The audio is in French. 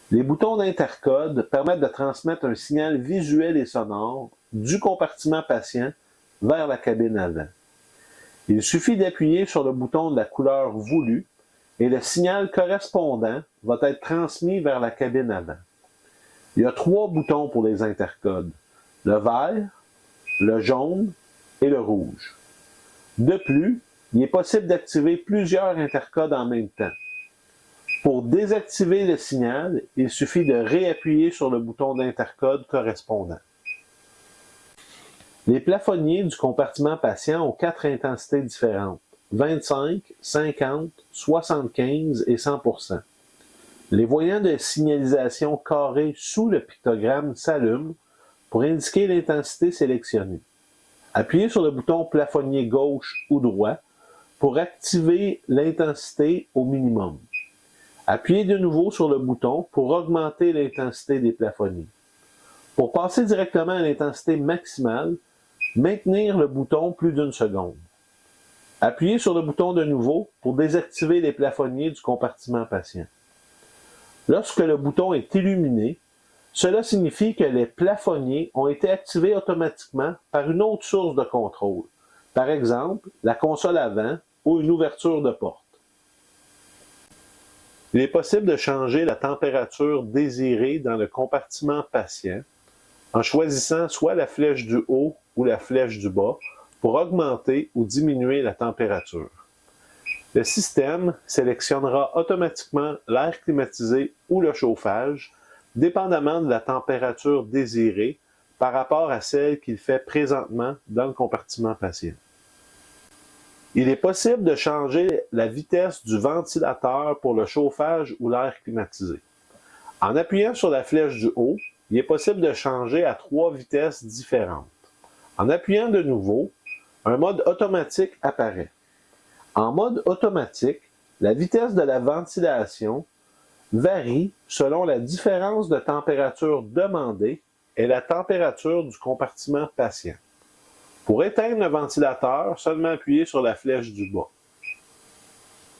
Les boutons d'intercode permettent de transmettre un signal visuel et sonore du compartiment patient vers la cabine avant. Il suffit d'appuyer sur le bouton de la couleur voulue et le signal correspondant va être transmis vers la cabine avant. Il y a 3 boutons pour les intercodes, le vert, le jaune et le rouge. De plus, il est possible d'activer plusieurs intercodes en même temps. Pour désactiver le signal, il suffit de réappuyer sur le bouton d'intercode correspondant. Les plafonniers du compartiment patient ont 4 intensités différentes, 25, 50, 75 et 100%. Les voyants de signalisation carrés sous le pictogramme s'allument pour indiquer l'intensité sélectionnée. Appuyez sur le bouton plafonnier gauche ou droit pour activer l'intensité au minimum. Appuyez de nouveau sur le bouton pour augmenter l'intensité des plafonniers. Pour passer directement à l'intensité maximale, maintenir le bouton plus d'1 seconde. Appuyez sur le bouton de nouveau pour désactiver les plafonniers du compartiment patient. Lorsque le bouton est illuminé, cela signifie que les plafonniers ont été activés automatiquement par une autre source de contrôle, par exemple la console avant ou une ouverture de porte. Il est possible de changer la température désirée dans le compartiment patient en choisissant soit la flèche du haut ou la flèche du bas pour augmenter ou diminuer la température. Le système sélectionnera automatiquement l'air climatisé ou le chauffage, dépendamment de la température désirée par rapport à celle qu'il fait présentement dans le compartiment patient. Il est possible de changer la vitesse du ventilateur pour le chauffage ou l'air climatisé. En appuyant sur la flèche du haut, il est possible de changer à 3 vitesses différentes. En appuyant de nouveau, un mode automatique apparaît. En mode automatique, la vitesse de la ventilation varie selon la différence de température demandée et la température du compartiment patient. Pour éteindre le ventilateur, seulement appuyer sur la flèche du bas.